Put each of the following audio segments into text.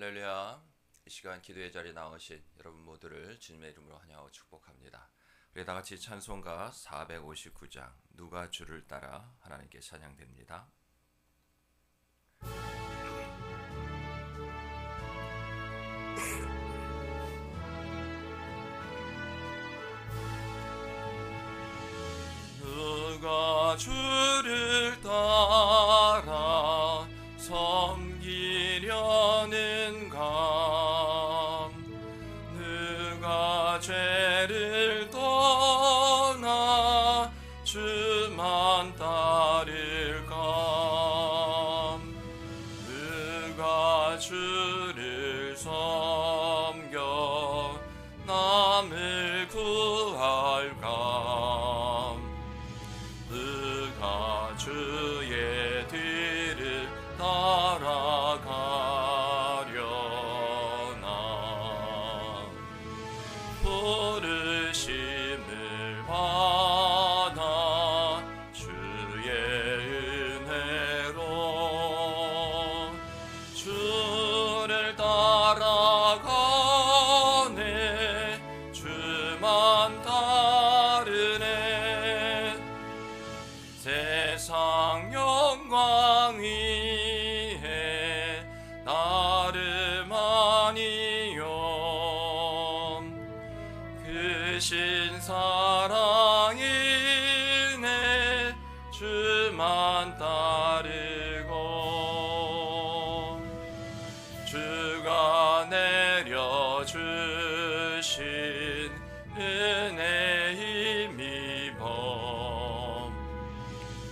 할렐루야. 이 시간 기도의 자리에 나오신 여러분 모두를 주님의 이름으로 환영하고 축복합니다. 우리 다 같이 찬송가 459장 누가 주를 따라 하나님께 찬양됩니다. 누가 주를 따라 섬기려는가? 누가 죄를 떠나 주만 따를까? 누가 주를 섬겨 남을 구할까? 누가 주의 뒤를 따라가려나? 부르심을 받아 주의 은혜로 주를 따라가네. 주만 따르네. 세상 영광 위에 나름 아니요 크신 사랑이네. 주만 따르고 주가 내려주신 은혜 힘입어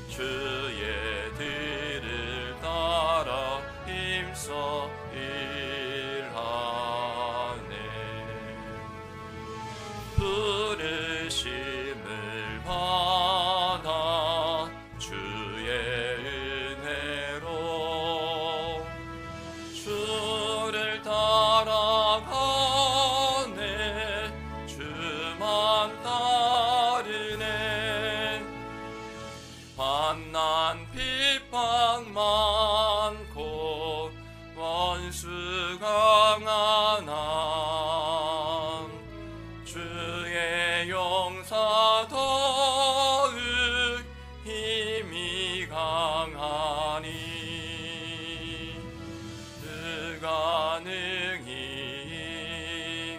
주의 뒤를 따라 힘써 일하네. 부르심을 받아 주의 은혜로 주를 따라가네. 주만 따르네. 환난 핍박 많고 원수 강하나 주의 용사 더욱 힘이 강하니 그가 능히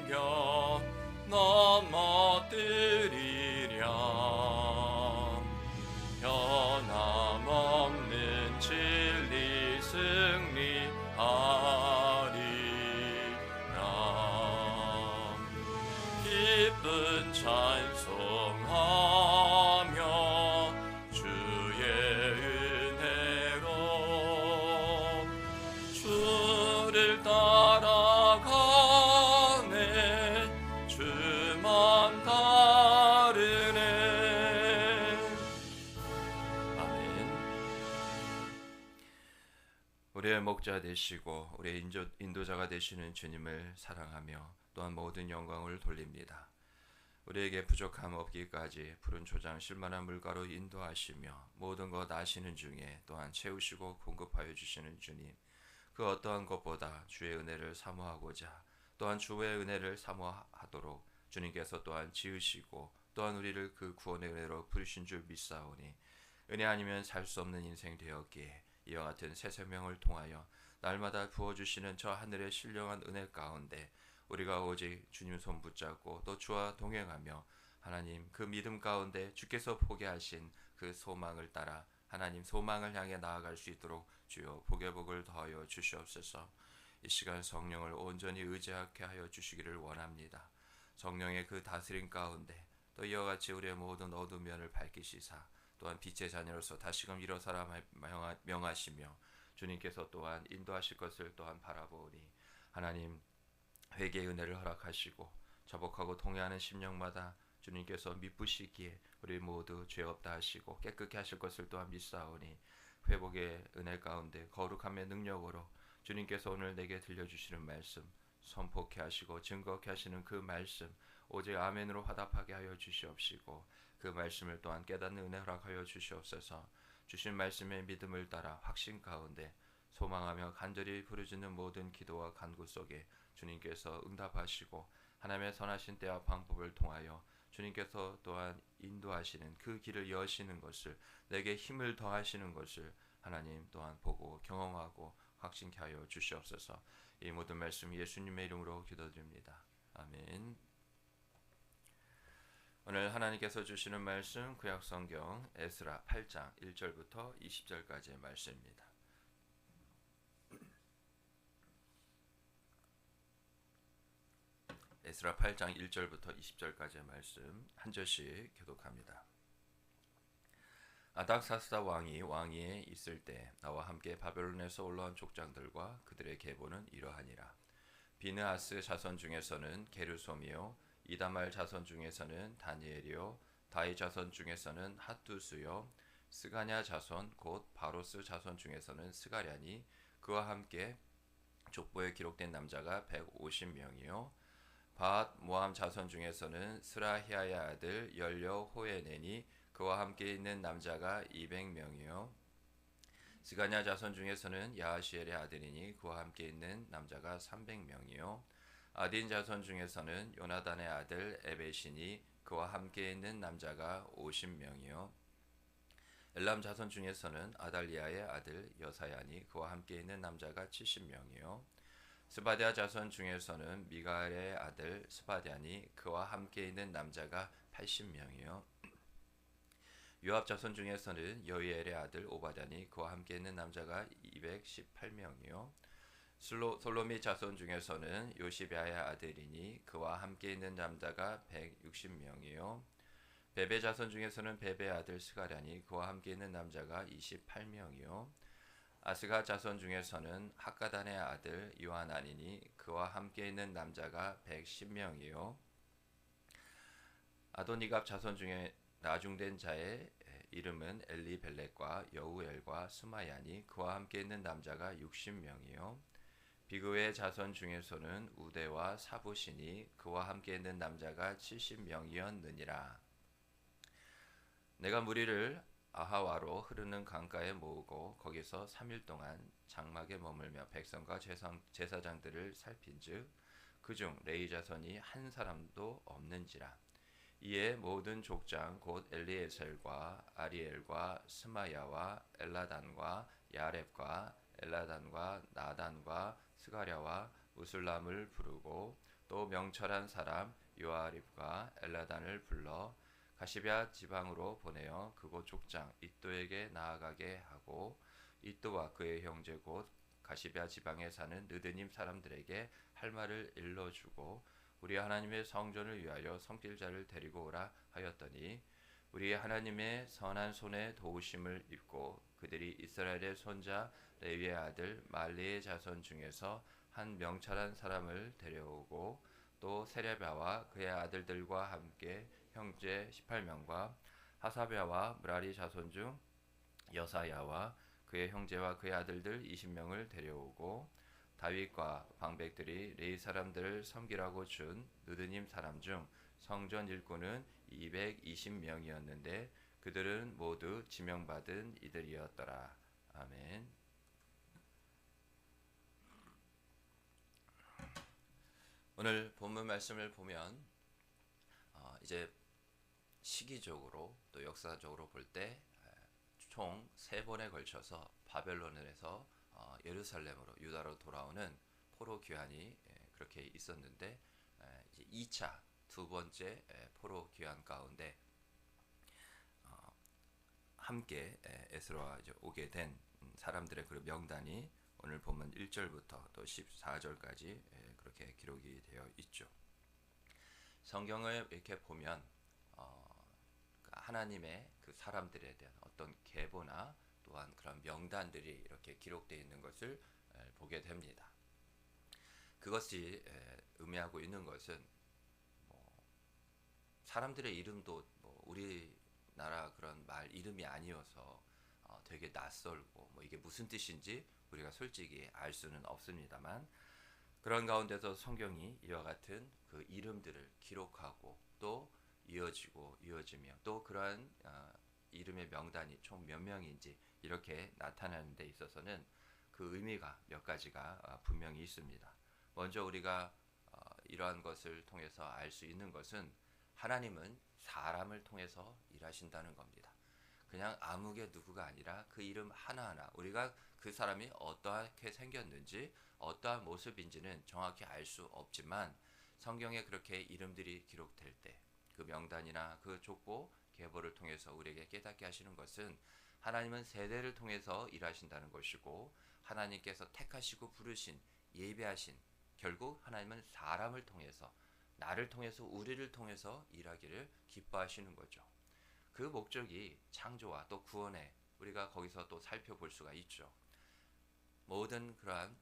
이겨 넘어뜨리랴. 변함없는 진리 승리하리라. 기쁜 찬송하며 주의 은혜로 주를 따라가네. 주만 따르네. 아멘. 우리의 목자 되시고 우리의 인도자가 되시는 주님을 사랑하며 또한 모든 영광을 돌립니다. 우리에게 부족함 없기까지 푸른 초장 실만한 물가로 인도하시며 모든 것 아시는 중에 또한 채우시고 공급하여 주시는 주님, 그 어떠한 것보다 주의 은혜를 사모하고자 또한 주의 은혜를 사모하도록 주님께서 또한 지으시고 또한 우리를 그 구원의 은혜로 부르신 줄 믿사오니 은혜 아니면 살 수 없는 인생 되었기에 이와 같은 새 생명을 통하여 날마다 부어주시는 저 하늘의 신령한 은혜 가운데 우리가 오직 주님 손 붙잡고 또 주와 동행하며 하나님 그 믿음 가운데 주께서 포기하신 그 소망을 따라 하나님 소망을 향해 나아갈 수 있도록 주여 복의 복을 더하여 주시옵소서. 이 시간 성령을 온전히 의지하게 하여 주시기를 원합니다. 성령의 그 다스림 가운데 또 이와 같이 우리의 모든 어두운 면을 밝히시사 또한 빛의 자녀로서 다시금 일어서라 명하시며 주님께서 또한 인도하실 것을 또한 바라보니 하나님 회개의 은혜를 허락하시고 자복하고 통회하는 심령마다 주님께서 미쁘시기에 우리 모두 죄 없다 하시고 깨끗게 하실 것을 또한 믿사오니 회복의 은혜 가운데 거룩함의 능력으로 주님께서 오늘 내게 들려주시는 말씀 선포케 하시고 증거케 하시는 그 말씀 오직 아멘으로 화답하게 하여 주시옵시고 그 말씀을 또한 깨닫는 은혜 허락하여 주시옵소서. 주신 말씀의 믿음을 따라 확신 가운데 소망하며 간절히 부르짖는 모든 기도와 간구 속에 주님께서 응답하시고 하나님의 선하신 때와 방법을 통하여 주님께서 또한 인도하시는 그 길을 여시는 것을, 내게 힘을 더하시는 것을 하나님 또한 보고 경험하고 확신케 하여 주시옵소서. 이 모든 말씀 예수님의 이름으로 기도드립니다. 아멘. 오늘 하나님께서 주시는 말씀 구약성경 에스라 8장 1절부터 20절까지의 말씀입니다. 에스라 8장 1절부터 20절까지의 말씀 한 절씩 교독합니다. 아닥사스다 왕이 왕위에 있을 때 나와 함께 바벨론에서 올라온 족장들과 그들의 계보는 이러하니라. 비느하스 자손 중에서는 게르솜이요, 이다말 자손 중에서는 다니엘이요, 다이 자손 중에서는 핫두스요, 스가냐 자손 곧 바로스 자손 중에서는 스가랴니, 그와 함께 족보에 기록된 남자가 150명이요, 밧 모함 자손 중에서는 스라히아의 아들 열여호에네니, 그와 함께 있는 남자가 200명이요, 스가냐 자손 중에서는 야하시엘의 아들이니 그와 함께 있는 남자가 300명이요, 아딘 자손 중에서는 요나단의 아들 에벳이니 그와 함께 있는 남자가 50명이요, 엘람 자손 중에서는 아달리아의 아들 여사야니 그와 함께 있는 남자가 70명이요, 스바랴 자손 중에서는 미가엘의 아들 스바랴니 그와 함께 있는 남자가 80명이요, 요압 자손 중에서는 여이엘의 아들 오바댜니 그와 함께 있는 남자가 218명이요, 솔로미 자손 중에서는 요시비아의 아들이니 그와 함께 있는 남자가 160명이요, 베베 자손 중에서는 베베의 아들 스가랴니 그와 함께 있는 남자가 28명이요, 아스가 자손 중에서는 학가단의 아들 요하나니니 그와 함께 있는 남자가 110명이요, 아도니갑 자손 중에 나중된 자의 이름은 엘리벨렉과 여우엘과 스마야니 그와 함께 있는 남자가 60명이요, 비그의 자손 중에서는 우대와 사부시니 그와 함께 있는 남자가 70명이었느니라. 내가 무리를 아하와로 흐르는 강가에 모으고 거기서 3일 동안 장막에 머물며 백성과 제사장들을 살핀즉 그중 레위 자손이 한 사람도 없는지라. 이에 모든 족장 곧 엘리에셀과 아리엘과 스마야와 엘라단과 야렙과 엘라단과 나단과 스가랴와 우슬람을 부르고 또 명철한 사람 요아립과 엘라단을 불러 가시베아 지방으로 보내어 그곳 족장 잇도에게 나아가게 하고 잇도와 그의 형제 곧 가시베아 지방에 사는 느드님 사람들에게 할 말을 일러주고 우리 하나님의 성전을 위하여 섬길 자를 데리고 오라 하였더니 우리 하나님의 선한 손에 도우심을 입고 그들이 이스라엘의 손자 레위의 아들 말리의 자손 중에서 한 명철한 사람을 데려오고 또 세레바와 그의 아들들과 함께 형제 18명과 하사베와 므라리 자손 중 여사야와 그의 형제와 그의 아들들 20명을 데려오고 다윗과 방백들이 레위 사람들을 섬기라고 준 느드님 사람 중 성전 일꾼은 220명이었는데 그들은 모두 지명받은 이들이었더라. 아멘. 오늘 본문 말씀을 보면 이제 시기적으로 또 역사적으로 볼 때 총 3번에 걸쳐서 바벨론에서 예루살렘으로 유다로 돌아오는 포로 귀환이 그렇게 있었는데 이제 2차 두 번째 포로 귀환 가운데 함께 에스라와 오게 된 사람들의 그 명단이 오늘 보면 1절부터 또 14절까지 그렇게 기록이 되어 있죠. 성경을 이렇게 보면 하나님의 그 사람들에 대한 어떤 계보나 또한 그런 명단들이 이렇게 기록되어 있는 것을 보게 됩니다. 그것이 의미하고 있는 것은 사람들의 이름도 우리나라 그런 말 이름이 아니어서 되게 낯설고 이게 무슨 뜻인지 우리가 솔직히 알 수는 없습니다만 그런 가운데서 성경이 이와 같은 그 이름들을 기록하고 또 이어지며 또 그러한 이름의 명단이 총 몇 명인지 이렇게 나타나는 데 있어서는 그 의미가 몇 가지가 분명히 있습니다. 먼저 우리가 이러한 것을 통해서 알 수 있는 것은 하나님은 사람을 통해서 일하신다는 겁니다. 그냥 아무개 누구가 아니라 그 이름 하나하나 우리가 그 사람이 어떠하게 생겼는지 어떠한 모습인지는 정확히 알 수 없지만 성경에 그렇게 이름들이 기록될 때 그 명단이나 그 족보 계보를 통해서 우리에게 깨닫게 하시는 것은 하나님은 세대를 통해서 일하신다는 것이고 하나님께서 택하시고 부르신 예배하신 결국 하나님은 사람을 통해서 나를 통해서 우리를 통해서 일하기를 기뻐하시는 거죠. 그 목적이 창조와 또 구원에 우리가 거기서 또 살펴볼 수가 있죠. 모든 그러한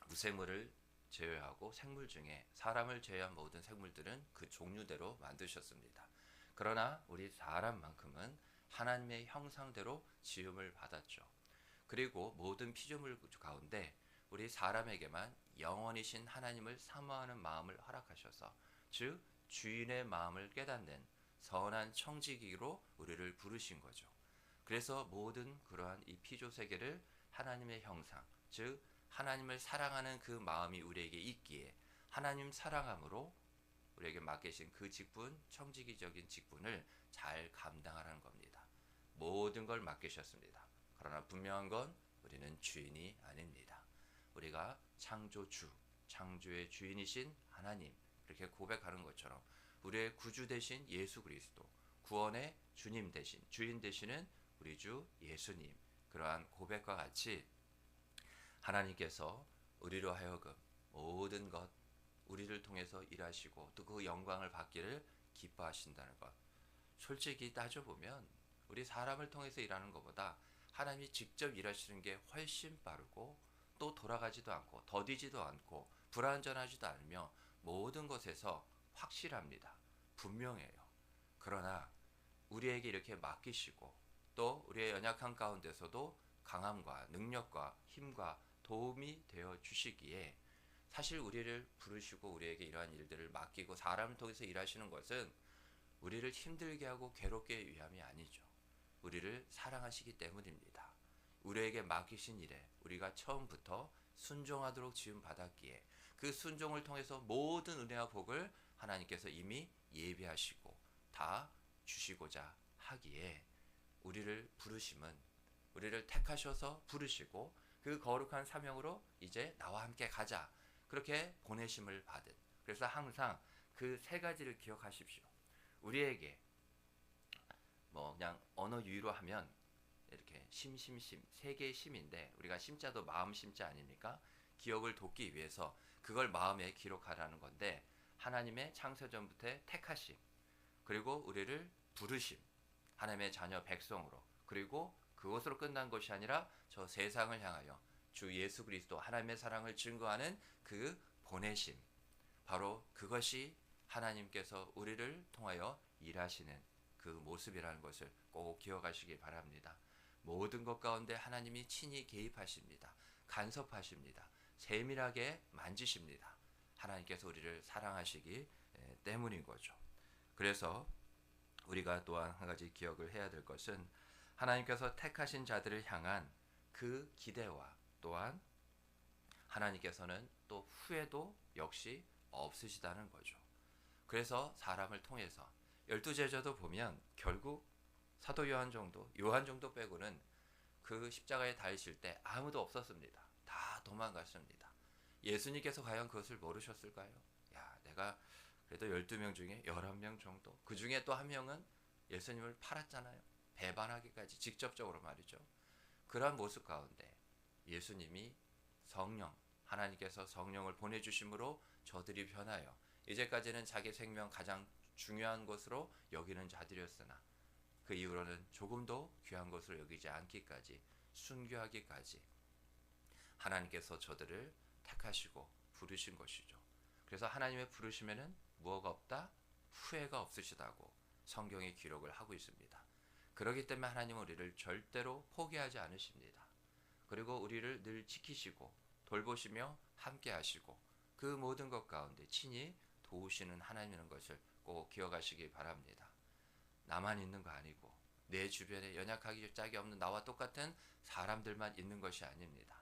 무생물을 제외하고 생물 중에 사람을 제외한 모든 생물들은 그 종류대로 만드셨습니다. 그러나 우리 사람만큼은 하나님의 형상대로 지음을 받았죠. 그리고 모든 피조물 가운데 우리 사람에게만 영원이신 하나님을 사모하는 마음을 허락하셔서 즉 주인의 마음을 깨닫는 선한 청지기로 우리를 부르신 거죠. 그래서 모든 그러한 이 피조 세계를 하나님의 형상 즉 하나님을 사랑하는 그 마음이 우리에게 있기에 하나님 사랑함으로 우리에게 맡기신 그 직분, 청지기적인 직분을 잘 감당하라는 겁니다. 모든 걸 맡기셨습니다. 그러나 분명한 건 우리는 주인이 아닙니다. 우리가 창조주, 창조의 주인이신 하나님 이렇게 고백하는 것처럼 우리의 구주 되신 예수 그리스도, 구원의 주님 되신, 주인 되시는 우리 주 예수님 그러한 고백과 같이 하나님께서 우리로 하여금 모든 것 우리를 통해서 일하시고 또 그 영광을 받기를 기뻐하신다는 것. 솔직히 따져보면 우리 사람을 통해서 일하는 것보다 하나님이 직접 일하시는 게 훨씬 빠르고 또 돌아가지도 않고 더디지도 않고 불완전하지도 않으며 모든 것에서 확실합니다. 분명해요. 그러나 우리에게 이렇게 맡기시고 또 우리의 연약한 가운데서도 강함과 능력과 힘과 도움이 되어 주시기에 사실 우리를 부르시고 우리에게 이러한 일들을 맡기고 사람을 통해서 일하시는 것은 우리를 힘들게 하고 괴롭게 위함이 아니죠. 우리를 사랑하시기 때문입니다. 우리에게 맡기신 일에 우리가 처음부터 순종하도록 지음 받았기에 그 순종을 통해서 모든 은혜와 복을 하나님께서 이미 예비하시고 다 주시고자 하기에 우리를 부르심은 우리를 택하셔서 부르시고 그 거룩한 사명으로 이제 나와 함께 가자 그렇게 보내심을 받은 그래서 항상 그 세 가지를 기억하십시오. 우리에게 뭐 그냥 언어 유희로 하면 이렇게 심심심 세 개의 심인데 우리가 심자도 마음 심자 아닙니까? 기억을 돕기 위해서 그걸 마음에 기록하라는 건데 하나님의 창세전부터의 택하심 그리고 우리를 부르심 하나님의 자녀 백성으로 그리고 그것으로 끝난 것이 아니라 저 세상을 향하여 주 예수 그리스도 하나님의 사랑을 증거하는 그 보내심 바로 그것이 하나님께서 우리를 통하여 일하시는 그 모습이라는 것을 꼭 기억하시기 바랍니다. 모든 것 가운데 하나님이 친히 개입하십니다. 간섭하십니다. 세밀하게 만지십니다. 하나님께서 우리를 사랑하시기 때문인 거죠. 그래서 우리가 또한 한 가지 기억을 해야 될 것은 하나님께서 택하신 자들을 향한 그 기대와 또한 하나님께서는 또 후회도 역시 없으시다는 거죠. 그래서 사람을 통해서 12제자도 보면 결국 사도 요한 정도 빼고는 그 십자가에 달리실 때 아무도 없었습니다. 다 도망갔습니다. 예수님께서 과연 그것을 모르셨을까요? 야, 내가 그래도 12명 중에 11명 정도 그 중에 또 한 명은 예수님을 팔았잖아요. 배반하기까지 직접적으로 말이죠. 그러한 모습 가운데 예수님이 성령 하나님께서 성령을 보내주심으로 저들이 변하여 이제까지는 자기 생명 가장 중요한 것으로 여기는 자들이었으나 그 이후로는 조금도 귀한 것으로 여기지 않기까지 순교하기까지 하나님께서 저들을 택하시고 부르신 것이죠. 그래서 하나님의 부르심에는 무엇가 없다? 후회가 없으시다고 성경이 기록을 하고 있습니다. 그렇기 때문에 하나님은 우리를 절대로 포기하지 않으십니다. 그리고 우리를 늘 지키시고 돌보시며 함께 하시고 그 모든 것 가운데 친히 도우시는 하나님이라는 것을 꼭 기억하시기 바랍니다. 나만 있는 거 아니고 내 주변에 연약하기 짝이 없는 나와 똑같은 사람들만 있는 것이 아닙니다.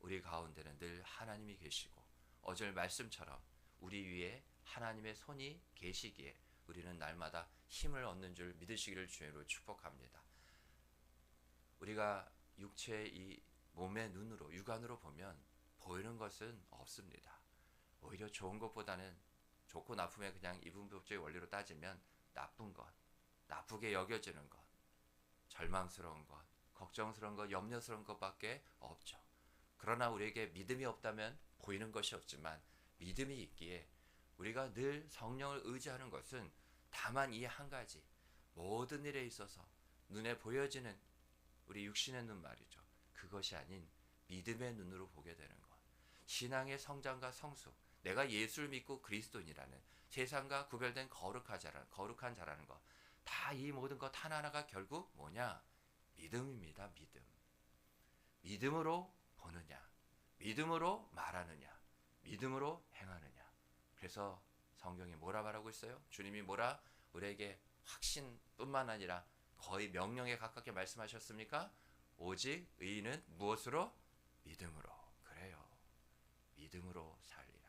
우리 가운데는 늘 하나님이 계시고 어절 말씀처럼 우리 위에 하나님의 손이 계시기에 우리는 날마다 힘을 얻는 줄 믿으시기를 주님으로 축복합니다. 우리가 육체의 이 몸의 눈으로 육안으로 보면 보이는 것은 없습니다. 오히려 좋은 것보다는 좋고 나쁨의 그냥 이분법적인 원리로 따지면 나쁜 것, 나쁘게 여겨지는 것, 절망스러운 것, 걱정스러운 것, 염려스러운 것밖에 없죠. 그러나 우리에게 믿음이 없다면 보이는 것이 없지만 믿음이 있기에 우리가 늘 성령을 의지하는 것은 다만 이 한 가지, 모든 일에 있어서 눈에 보여지는 우리 육신의 눈 말이죠. 그것이 아닌 믿음의 눈으로 보게 되는 것. 신앙의 성장과 성숙, 내가 예수를 믿고 그리스도인이라는 세상과 구별된 거룩한 자라는 것. 다 이 모든 것 하나하나가 결국 뭐냐? 믿음입니다. 믿음. 믿음으로 보느냐, 믿음으로 말하느냐, 믿음으로 행하느냐. 그래서 성경이 뭐라 말하고 있어요? 주님이 뭐라 우리에게 확신뿐만 아니라 거의 명령에 가깝게 말씀하셨습니까? 오직 의인은 무엇으로? 믿음으로. 그래요. 믿음으로 살리라.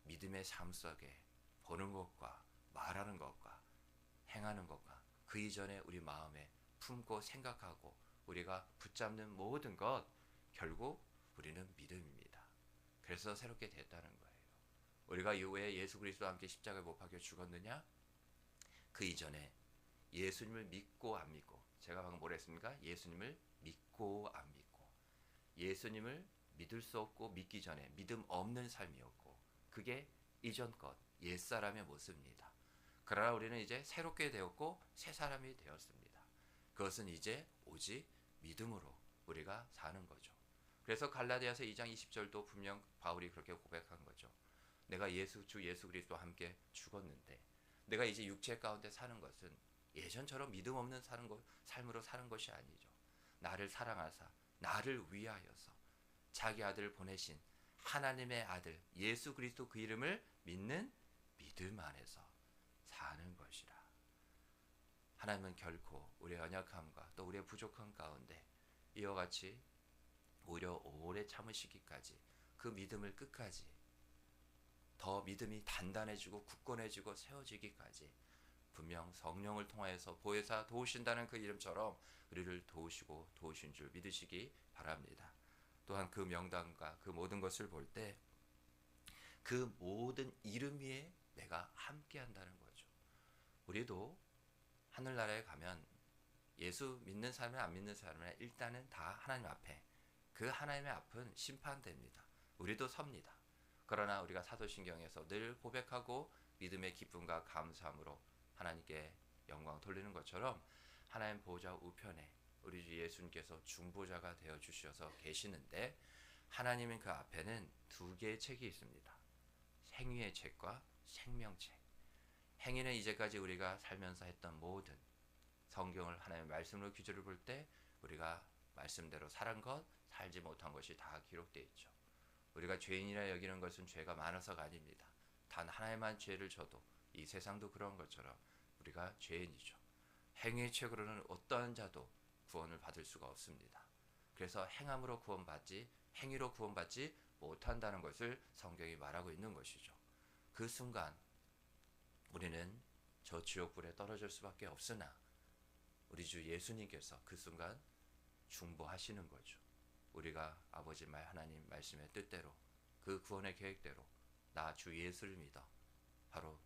믿음의 삶 속에 보는 것과 말하는 것과 행하는 것과 그 이전에 우리 마음에 품고 생각하고 우리가 붙잡는 모든 것, 결국 우리는 믿음입니다. 그래서 새롭게 됐다는 거예요. 우리가 왜 예수 그리스도와 함께 십자가에 못 박혀 죽었느냐? 그 이전에 예수님을 믿고 안 믿고, 제가 방금 뭐라 했습니까? 예수님을 믿고 안 믿고, 예수님을 믿을 수 없고 믿기 전에 믿음 없는 삶이었고, 그게 이전 것, 옛사람의 모습입니다. 그러나 우리는 이제 새롭게 되었고 새 사람이 되었습니다. 그것은 이제 오직 믿음으로 우리가 사는 거죠. 그래서 갈라디아서 2장 20절도 분명 바울이 그렇게 고백한 거죠. 내가 주 예수 그리스도와 함께 죽었는데 내가 이제 육체 가운데 사는 것은 예전처럼 믿음 없는 삶으로 사는 것이 아니죠. 나를 사랑하사 나를 위하여서 자기 아들을 보내신 하나님의 아들 예수 그리스도 그 이름을 믿는 믿음 안에서 사는 것이라. 하나님은 결코 우리의 연약함과 또 우리의 부족함 가운데 이와 같이 오히려 오래 참으시기까지 그 믿음을 끝까지 더 믿음이 단단해지고 굳건해지고 세워지기까지 분명 성령을 통하여서 보혜사 도우신다는 그 이름처럼 우리를 도우시고 도우신 줄 믿으시기 바랍니다. 또한 그 명단과 그 모든 것을 볼 때 그 모든 이름 위에 내가 함께 한다는 거죠. 우리도 하늘나라에 가면 예수 믿는 사람이나 안 믿는 사람이나 일단은 다 하나님 앞에, 그 하나님의 앞은 심판됩니다. 우리도 섭니다. 그러나 우리가 사도신경에서 늘 고백하고 믿음의 기쁨과 감사함으로 하나님께 영광 돌리는 것처럼 하나님 보좌 우편에 우리 주 예수님께서 중보자가 되어 주셔서 계시는데, 하나님은 그 앞에는 두 개의 책이 있습니다. 행위의 책과 생명책. 행위는 이제까지 우리가 살면서 했던 모든 성경을 하나님의 말씀으로 규제를 볼 때 우리가 말씀대로 살은 것, 살지 못한 것이 다 기록되어 있죠. 우리가 죄인이라 여기는 것은 죄가 많아서가 아닙니다. 단 하나님만 죄를 져도 이 세상도 그런 것처럼 우리가 죄인이죠. 행위의 책으로는 어떠한 자도 구원을 받을 수가 없습니다. 그래서 행함으로 구원받지 행위로 구원받지 못한다는 것을 성경이 말하고 있는 것이죠. 그 순간 우리는 저 지옥불에 떨어질 수밖에 없으나 우리 주 예수님께서 그 순간 중보하시는 거죠. 우리가 아버지 하나님 말씀의 뜻대로 그 구원의 계획대로 나 주 예수를 믿어 바로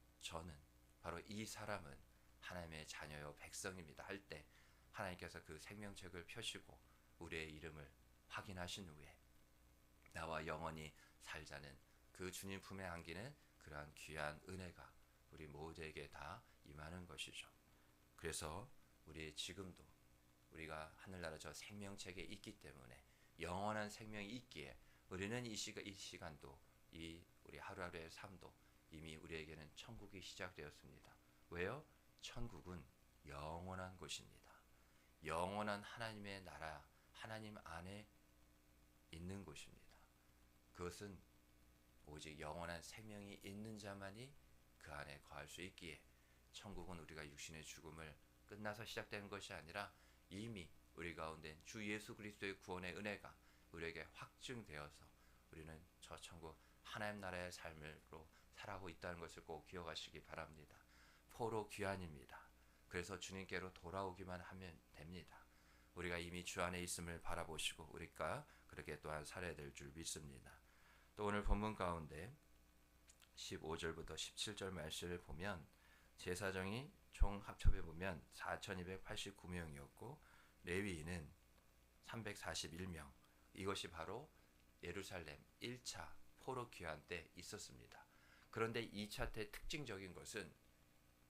이 사람은 하나님의 자녀요 백성입니다 할 때 하나님께서 그 생명책을 펴시고 우리의 이름을 확인하신 후에 나와 영원히 살자는 그 주님 품에 안기는 그러한 귀한 은혜가 우리 모두에게 다 임하는 것이죠. 그래서 우리 지금도 우리가 하늘나라 저 생명책에 있기 때문에 영원한 생명이 있기에 우리는 이 시간도 이 우리 하루하루의 삶도 이미 우리에게는 천국이 시작되었습니다. 왜요? 천국은 영원한 곳입니다. 영원한 하나님의 나라, 하나님 안에 있는 곳입니다. 그것은 오직 영원한 생명이 있는 자만이 그 안에 거할 수 있기에 천국은 우리가 육신의 죽음을 끝나서 시작되는 것이 아니라 이미 우리 가운데 주 예수 그리스도의 구원의 은혜가 우리에게 확증되어서 우리는 저 천국 하나님 나라의 삶으로 살아가고 있다는 것을 꼭 기억하시기 바랍니다. 포로 귀환입니다. 그래서 주님께로 돌아오기만 하면 됩니다. 우리가 이미 주 안에 있음을 바라보시고 우리가 그렇게 또한 살아야 될 줄 믿습니다. 또 오늘 본문 가운데 15절부터 17절 말씀을 보면 제사장이 총 합쳐해 보면 4,289명이었고 레위인은 341명. 이것이 바로 예루살렘 1차 포로 귀환 때 있었습니다. 그런데 2차 때 특징적인 것은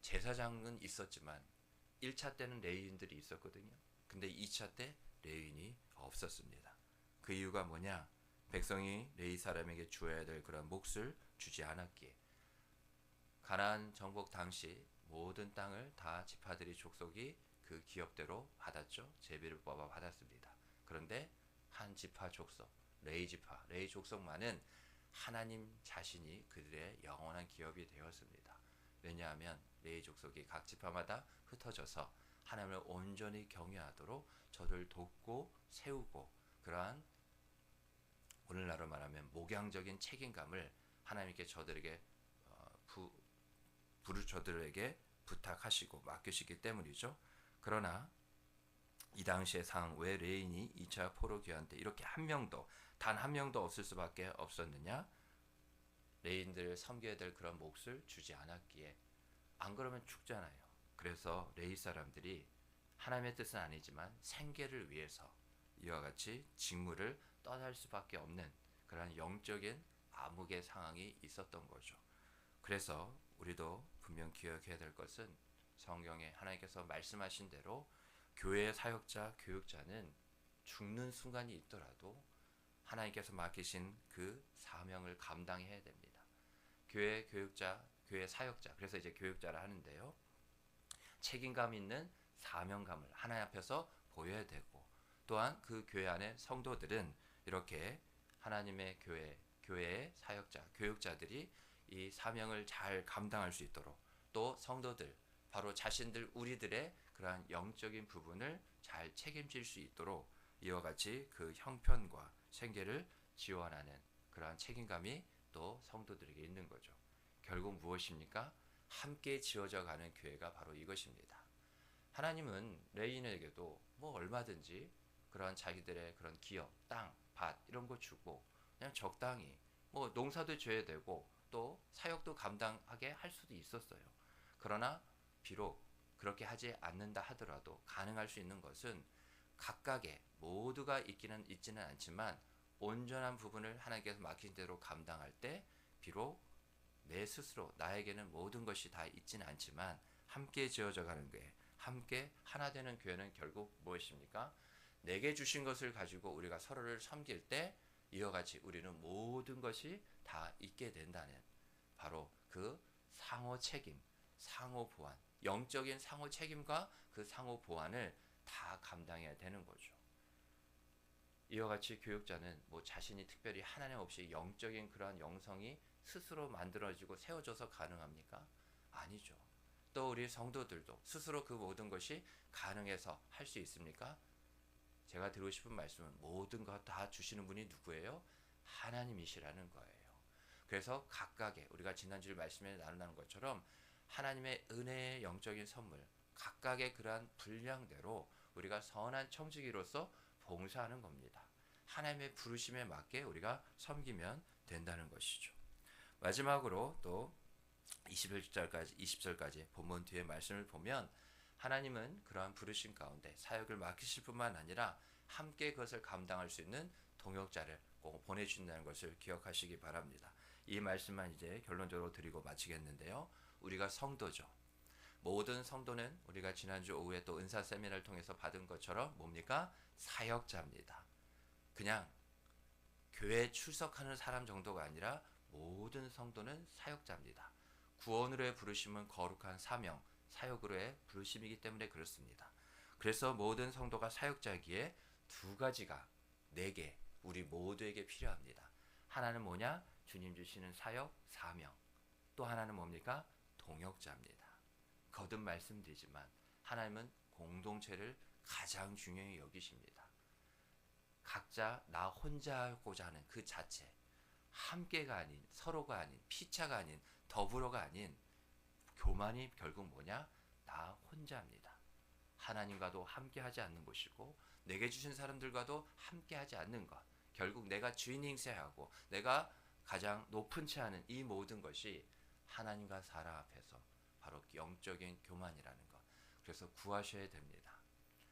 제사장은 있었지만 1차 때는 레위인들이 있었거든요. 근데 2차 때 레위인이 없었습니다. 그 이유가 뭐냐? 백성이 레위 사람에게 주어야 될 그런 몫을 주지 않았기에. 가나안 정복 당시 모든 땅을 다 지파들이 족속이 그 기업대로 받았죠. 제비를 뽑아 받았습니다. 그런데 한 지파 족속, 레위 지파, 레위 족속만은 하나님 자신이 그들의 영원한 기업이 되었습니다. 왜냐하면 레위 족속이 각 지파마다 흩어져서 하나님을 온전히 경외하도록 저를 돕고 세우고 그러한 오늘날로 말하면 목양적인 책임감을 하나님께 저들에게 저들에게 부탁하시고 맡기시기 때문이죠. 그러나 이 당시의 상황 왜 레인이 2차 포로 귀환 때 이렇게 단 한 명도 없을 수밖에 없었느냐? 레인들을 섬겨야 될 그런 몫을 주지 않았기에 안 그러면 죽잖아요. 그래서 레위 사람들이 하나님의 뜻은 아니지만 생계를 위해서 이와 같이 직무를 떠날 수밖에 없는 그런 영적인 암흑의 상황이 있었던 거죠. 그래서 우리도 분명 기억해야 될 것은 성경에 하나님께서 말씀하신 대로 교회의 사역자, 교육자는 죽는 순간이 있더라도 하나님께서 맡기신 그 사명을 감당해야 됩니다. 교회 교육자, 교회 사역자, 그래서 이제 교육자라 하는데요. 책임감 있는 사명감을 하나님 앞에서 보여야 되고 또한 그 교회 안에 성도들은 이렇게 하나님의 교회의 사역자, 교육자들이 이 사명을 잘 감당할 수 있도록 또 성도들, 바로 자신들 우리들의 그러한 영적인 부분을 잘 책임질 수 있도록 이와 같이 그 형편과 생계를 지원하는 그러한 책임감이 또 성도들에게 있는 거죠. 결국 무엇입니까? 함께 지어져 가는 교회가 바로 이것입니다. 하나님은 레인에게도 뭐 얼마든지 그러한 자기들의 그런 기업, 땅, 밭 이런 거 주고 그냥 적당히 뭐 농사도 지어야 되고 또 사역도 감당하게 할 수도 있었어요. 그러나 비록 그렇게 하지 않는다 하더라도 가능할 수 있는 것은 각각의 모두가 있지는 않지만 온전한 부분을 하나님께서 맡긴 대로 감당할 때 비록 내 스스로 나에게는 모든 것이 다 있지는 않지만 함께 지어져 가는 교회, 함께 하나 되는 교회는 결국 무엇입니까? 내게 주신 것을 가지고 우리가 서로를 섬길 때 이와 같이 우리는 모든 것이 다 있게 된다는 바로 그 상호 책임, 상호 보완, 영적인 상호 책임과 그 상호 보완을 다 감당해야 되는 거죠. 이와 같이 교육자는 뭐 자신이 특별히 하나님 없이 영적인 그러한 영성이 스스로 만들어지고 세워져서 가능합니까? 아니죠. 또 우리 성도들도 스스로 그 모든 것이 가능해서 할 수 있습니까? 제가 드리고 싶은 말씀은 모든 것 다 주시는 분이 누구예요? 하나님이시라는 거예요. 그래서 각각의 우리가 지난주 말씀에 나누는 것처럼 하나님의 은혜의 영적인 선물 각각의 그러한 분량대로 우리가 선한 청지기로서 봉사하는 겁니다. 하나님의 부르심에 맞게 우리가 섬기면 된다는 것이죠. 마지막으로 또 20절까지 본문 뒤에 말씀을 보면 하나님은 그러한 부르심 가운데 사역을 맡기실 뿐만 아니라 함께 그것을 감당할 수 있는 동역자를 꼭 보내주신다는 것을 기억하시기 바랍니다. 이 말씀만 이제 결론적으로 드리고 마치겠는데요. 우리가 성도죠. 모든 성도는 우리가 지난주 오후에 또 은사 세미나를 통해서 받은 것처럼 뭡니까? 사역자입니다. 그냥 교회에 출석하는 사람 정도가 아니라 모든 성도는 사역자입니다. 구원으로의 부르심은 거룩한 사명, 사역으로의 부르심이기 때문에 그렇습니다. 그래서 모든 성도가 사역자이기에 두 가지가 내게 우리 모두에게 필요합니다. 하나는 뭐냐? 주님 주시는 사역, 사명. 또 하나는 뭡니까? 동역자입니다. 거듭 말씀드리지만 하나님은 공동체를 가장 중요히 여기십니다. 각자 나 혼자 하고자 하는 그 자체, 함께가 아닌, 서로가 아닌, 피차가 아닌, 더불어가 아닌 교만이 결국 뭐냐? 나 혼자입니다. 하나님과도 함께하지 않는 것이고 내게 주신 사람들과도 함께하지 않는 것, 결국 내가 주인 행세하고 내가 가장 높은 채 하는 이 모든 것이 하나님과 사람 앞에서 바로 영적인 교만이라는 것. 그래서 구하셔야 됩니다.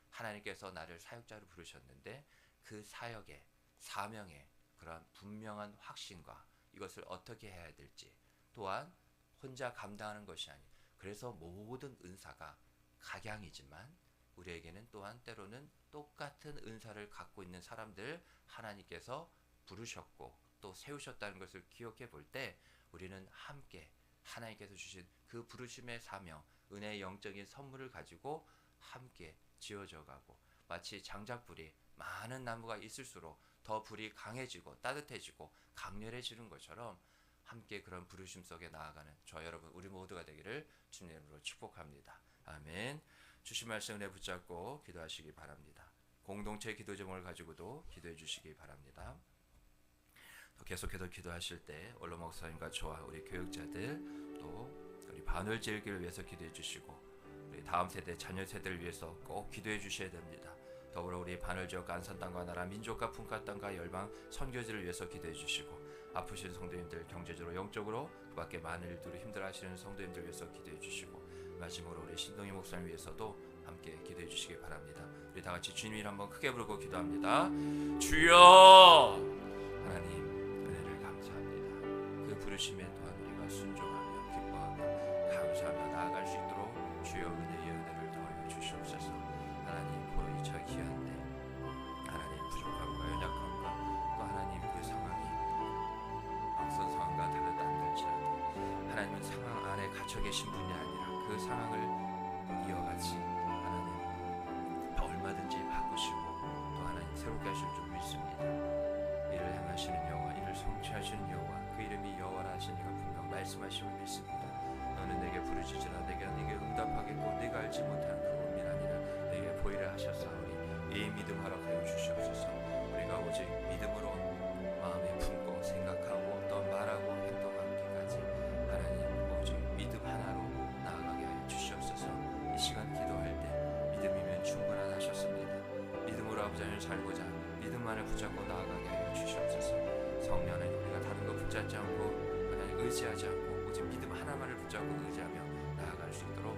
하나님께서 나를 사역자로 부르셨는데 그 사역의 사명의 그러한 분명한 확신과 이것을 어떻게 해야 될지, 또한 혼자 감당하는 것이 아닌, 그래서 모든 은사가 각양이지만 우리에게는 또한 때로는 똑같은 은사를 갖고 있는 사람들 하나님께서 부르셨고 또 세우셨다는 것을 기억해 볼 때 우리는 함께 하나님께서 주신 그 부르심의 사명, 은혜의 영적인 선물을 가지고 함께 지어져 가고, 마치 장작불이 많은 나무가 있을수록 더 불이 강해지고 따뜻해지고 강렬해지는 것처럼 함께 그런 부르심 속에 나아가는 저 여러분 우리 모두가 되기를 주님으로 축복합니다. 아멘. 주신 말씀 은혜 붙잡고 기도하시기 바랍니다. 공동체 기도 제목을 가지고도 기도해 주시기 바랍니다. 계속해서 기도하실 때 원로 목사님과 저와 우리 교육자들 또 우리 반월제일교를 위해서 기도해 주시고 우리 다음 세대 자녀 세대를 위해서 꼭 기도해 주셔야 됩니다. 더불어 우리 반월지역 안산 땅과 나라 민족과 풍가 땅과 열방 선교지를 위해서 기도해 주시고 아프신 성도님들 경제적으로 영적으로 그 밖에 많은 일들로 힘들어하시는 성도님들 위해서 기도해 주시고 마지막으로 우리 신동희 목사님 위해서도 함께 기도해 주시기 바랍니다. 우리 다 같이 주님 이름 한번 크게 부르고 기도합니다. 주여 하나님 은혜를 감사합니다. 그 부르심에 또한 우리가 순종하며 기뻐하며 감사하며 나아갈 수 있도록 주여 은혜의 은혜를 더하여 주시옵소서. 하나님 보러 이차 귀한데 하나님 부족함과 연약함과 또 하나님 그 상황이 앞선 상황과 다르다는 걸지라도 하나님은 상황 안에 갇혀 계신 분이 아니라 그 상황을 이어같이 하나님 얼마든지 바꾸시고 또 하나님 새롭게 하실 줄 믿습니다. 이를 행하시는 여호와, 이를 성취하시는 여호와, 그 이름이 여호와라 하시니가 분명 말씀하시고 믿습니다. 너는 내게 부르짖으라 내가 네게 응답하겠고 네가 알지 못하는 그 은밀한 일을 내게 보이라 하셨사오니 이 믿음 허락하여 주시옵소서. 우리가 오직 믿음으로 마음에 품고 생각하고 또 말하고 행동하기까지 하나님 오직 믿음 하나로 나아가게 하여 주시옵소서. 이 시간 기도할 때 믿음이면 충분하다 하셨습니다. 믿음으로 아버지 하나님 살고자 믿음만을 붙잡고 나아가게 하여 주시옵소서. 성령 하나님 우리가 다른 거 붙잡지 않고 하나님 의지하지 않고 오직 믿음 하나만을 붙잡고 의지하며 나아갈 수 있도록